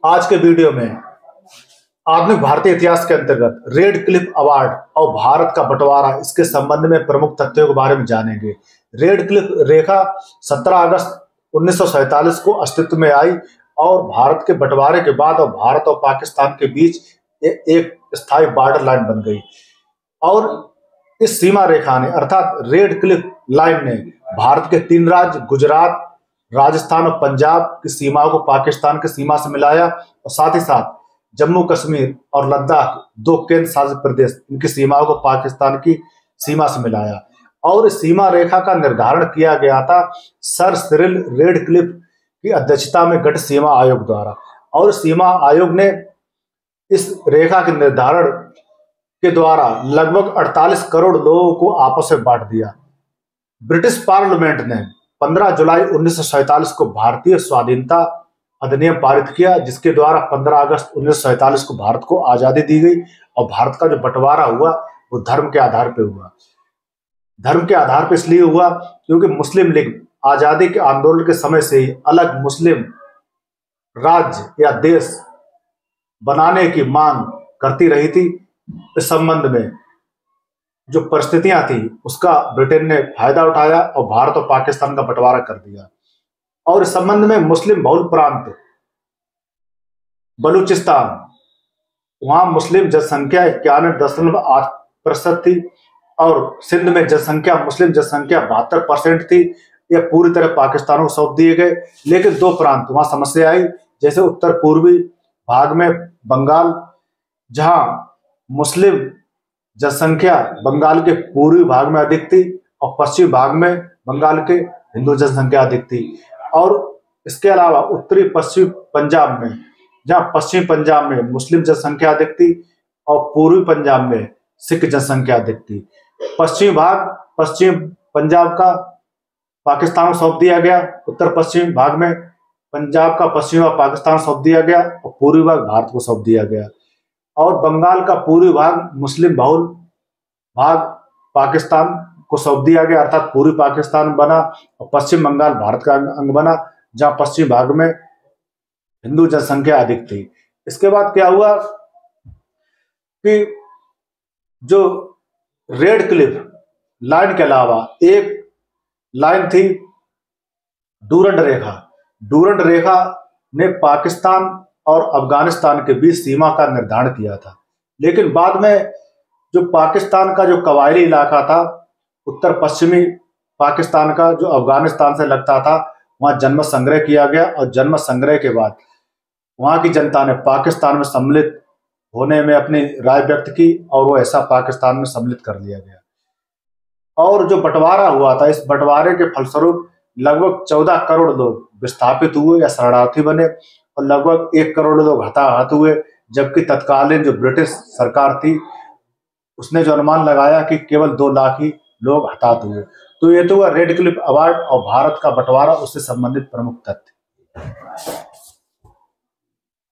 आज के वीडियो में आधुनिक भारतीय इतिहास के अंतर्गत रेड क्लिफ अवार्ड और भारत का बंटवारा, इसके संबंध में प्रमुख तथ्यों के बारे में जानेंगे। रेड क्लिफ रेखा 17 अगस्त 1947 को अस्तित्व में आई और भारत के बंटवारे के बाद और भारत और पाकिस्तान के बीच एक स्थायी बॉर्डर लाइन बन गई। और इस सीमा रेखा ने अर्थात रेड क्लिफ लाइन ने भारत के 3 राज्य गुजरात, राजस्थान और पंजाब की सीमाओं को पाकिस्तान की सीमा से मिलाया और साथ ही साथ जम्मू कश्मीर और लद्दाख, 2 केंद्र शासित प्रदेश, इनकी सीमाओं को पाकिस्तान की सीमा से मिलाया। और इस सीमा रेखा का निर्धारण किया गया था सर सिरिल रेडक्लिफ की अध्यक्षता में गठित सीमा आयोग द्वारा। और सीमा आयोग ने इस रेखा के निर्धारण के द्वारा लगभग 48 करोड़ लोगों को आपस में बांट दिया। ब्रिटिश पार्लियामेंट ने 15 जुलाई 1947 को भारतीय स्वाधीनता अधिनियम पारित किया, जिसके द्वारा 15 अगस्त 1947 को भारत को आजादी दी गई। और भारत का जो बंटवारा हुआ वो धर्म के आधार पर हुआ। धर्म के आधार पर इसलिए हुआ क्योंकि मुस्लिम लीग आजादी के आंदोलन के समय से ही अलग मुस्लिम राज्य या देश बनाने की मांग करती रही थी। इस संबंध में जो परिस्थितियां थी उसका ब्रिटेन ने फायदा उठाया और भारत और पाकिस्तान का बंटवारा कर दिया। और इस संबंध में मुस्लिम बहुल प्रांत बलूचिस्तान, वहां मुस्लिम जनसंख्या 91.8% थी और सिंध में जनसंख्या मुस्लिम जनसंख्या 72% थी। यह पूरी तरह पाकिस्तान को सौंप दिए गए। लेकिन 2 प्रांत वहां समस्या आई, जैसे उत्तर पूर्वी भाग में बंगाल, जहां मुस्लिम जनसंख्या बंगाल के पूर्वी भाग में अधिक थी और पश्चिमी भाग में बंगाल के हिंदू जनसंख्या अधिक थी। और इसके अलावा उत्तरी पश्चिमी पंजाब में, जहां पश्चिमी पंजाब में मुस्लिम जनसंख्या अधिक थी और पूर्वी पंजाब में सिख जनसंख्या अधिक थी। पश्चिमी पंजाब का पाकिस्तान को सौंप दिया गया, उत्तर पश्चिमी भाग में पंजाब का पश्चिमी भाग पाकिस्तान सौंप दिया गया और पूर्वी भाग भारत को सौंप दिया गया। और बंगाल का पूर्वी भाग मुस्लिम बहुल भाग पाकिस्तान को सौंप दिया गया, अर्थात पूर्वी पाकिस्तान बना और पश्चिम बंगाल भारत का अंग बना, जहां पश्चिमी भाग में हिंदू जनसंख्या अधिक थी। इसके बाद क्या हुआ कि जो रेड क्लिफ लाइन के अलावा एक लाइन थी डूरंड रेखा। डूरंड रेखा ने पाकिस्तान और अफगानिस्तान के बीच सीमा का निर्धारण किया था। लेकिन बाद में जो पाकिस्तान का जो कबायली इलाका था उत्तर पश्चिमी पाकिस्तान का, जो अफगानिस्तान से लगता था, वहां जनमत संग्रह किया गया और जनमत संग्रह के बाद वहां की जनता ने पाकिस्तान में सम्मिलित होने में अपनी राय व्यक्त की और वो ऐसा पाकिस्तान में सम्मिलित कर लिया गया। और जो बंटवारा हुआ था, इस बंटवारे के फलस्वरूप लगभग 14 करोड़ लोग विस्थापित हुए या शरणार्थी बने और लगभग 1 करोड़ लोग हताहत हुए। जबकि तत्कालीन जो ब्रिटिश सरकार थी उसने जो अनुमान लगाया कि केवल 2 लाख ही लोग हताहत हुए। तो ये तो हुआ रेड क्लिफ अवार्ड और भारत का बंटवारा, उससे संबंधित प्रमुख तथ्य।